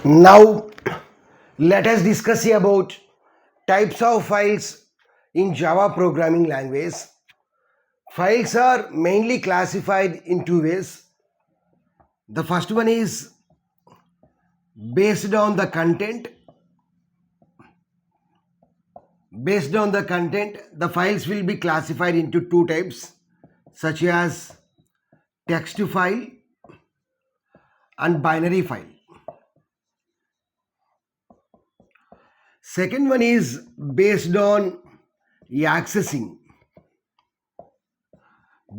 Now, let us discuss about types of files in Java programming language. Files are mainly classified in two ways. The first one is based on the content. Based on the content, the files will be classified into two types, such as text file and binary file. Second one is based on accessing.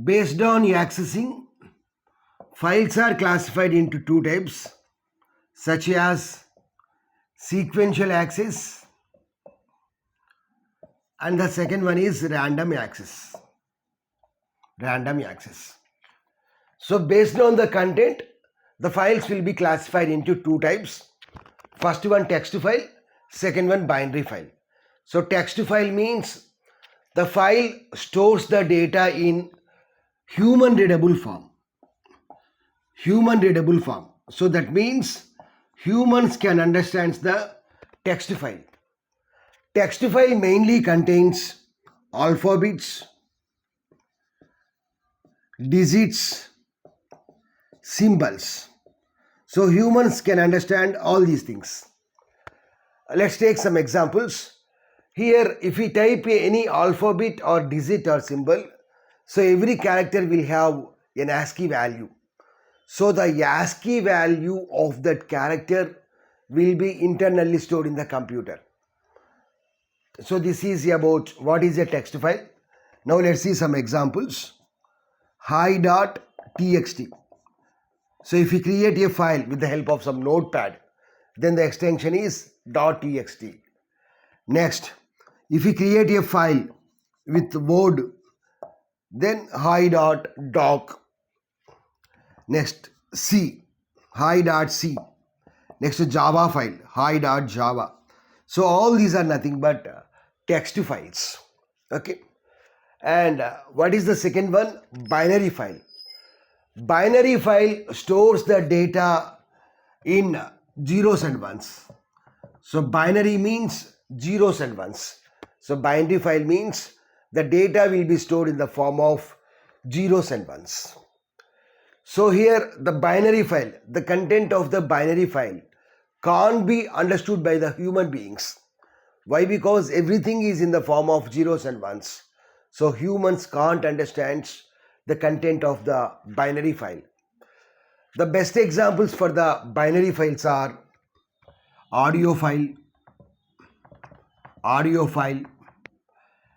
Based on accessing, files are classified into two types, such as sequential access, and the second one is random access. Random access. So based on the content, the files will be classified into two types. First one text file, second one binary file. So text file means the file stores the data in human readable form. Human readable form. So that means humans can understand the text file. Text file mainly contains alphabets, digits, symbols. So humans can understand all these things. Let's take some examples. Here, if we type any alphabet or digit or symbol, so every character will have an ASCII value. So the ASCII value of that character will be internally stored in the computer. So this is about what is a text file. Now let's see some examples. Hi.txt. So if you create a file with the help of some notepad, then the extension is .txt. Next, if you create a file with Word, then hi.doc. Next, C, hi.c. Next, Java file, hi.java. So all these are nothing but text files. Okay. And what is the second one? Binary file. Binary file stores the data in zeros and ones. So binary means zeros and ones. So binary file means the data will be stored in the form of zeros and ones. So here the binary file, the content of the binary file can't be understood by the human beings. Why? Because everything is in the form of zeros and ones. So humans can't understand the content of the binary file. The best examples for the binary files are audio file,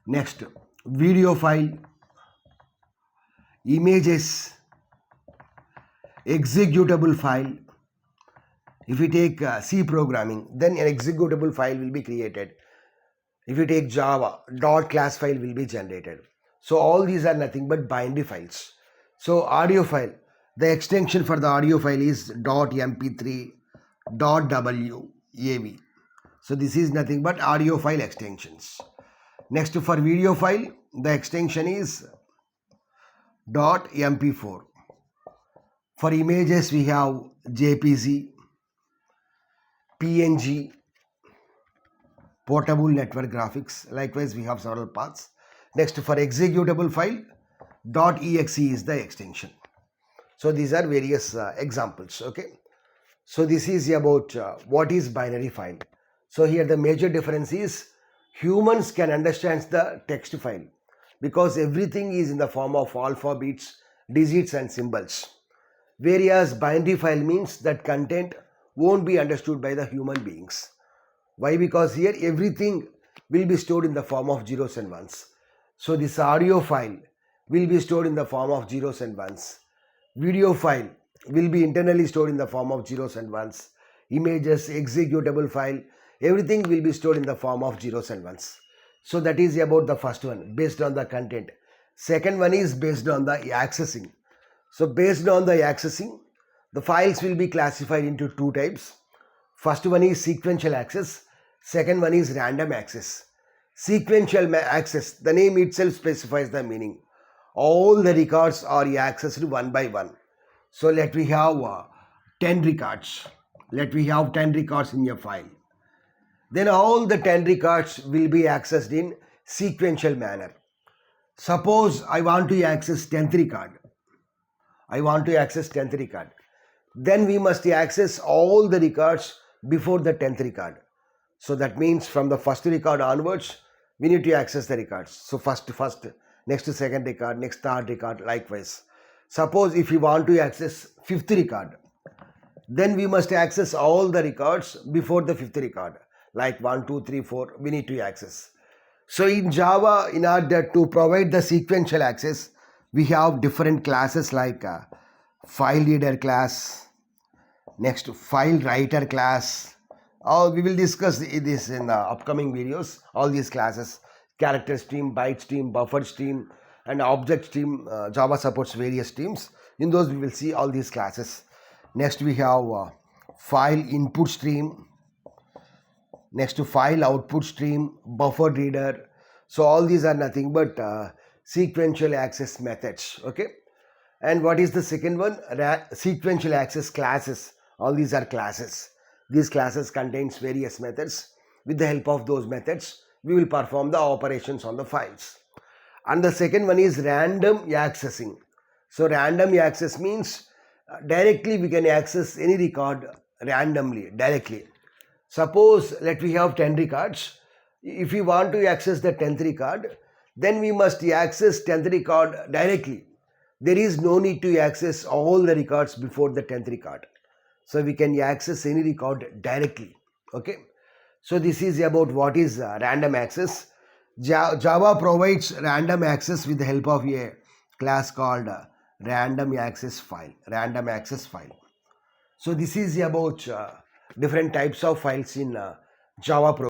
next video file, images, executable file. If we take C programming, then an executable file will be created. If you take Java, .class file will be generated. So all these are nothing but binary files. So audio file, the extension for the audio file is .mp3, .wav. So this is nothing but audio file extensions. Next, for video file, the extension is .mp4. For images, we have JPG, PNG, portable network graphics. Likewise, we have several paths. Next, for executable file, .exe is the extension. So these are various examples. Okay. So this is about what is binary file. So here the major difference is humans can understand the text file because everything is in the form of alphabets, digits and symbols. Whereas binary file means that content won't be understood by the human beings. Why? Because here everything will be stored in the form of zeros and ones. So this audio file will be stored in the form of zeros and ones. Video file will be internally stored in the form of zeros and ones. Images, executable file, everything will be stored in the form of zeros and ones. So that is about the first one, based on the content. Second one is based on the accessing. So based on the accessing, the files will be classified into two types. First one is sequential access. Second one is random access. Sequential access, the name itself specifies the meaning. All the records are accessed one by one. So let we have 10 records. Let we have 10 records in a file. Then all the 10 records will be accessed in sequential manner. Suppose I want to access 10th record. I want to access 10th record. Then we must access all the records before the 10th record. So that means from the first record onwards, we need to access the records. So first, next to second record, next third record, likewise. Suppose if we want to access 5th record, then we must access all the records before the 5th record. Like 1, 2, 3, 4, we need to access. So in Java, in order to provide the sequential access, we have different classes like file reader class, next file writer class. We will discuss this in the upcoming videos. All these classes, character stream, byte stream, buffer stream, and object stream. Java supports various streams. In those we will see all these classes. Next we have file input stream. Next to file output stream, buffer reader. So all these are nothing but sequential access methods. Okay. And what is the second one? Sequential access classes. All these are classes. These classes contains various methods. With the help of those methods, we will perform the operations on the files. And the second one is random accessing. So random access means directly we can access any record randomly, directly. Suppose let we have 10 records. If we want to access the 10th record, then we must access 10th record directly. There is no need to access all the records before the 10th record. So we can access any record directly. Okay. So this is about what is random access. Java provides random access with the help of a class called random access file. Random access file. So this is about different types of files in Java program.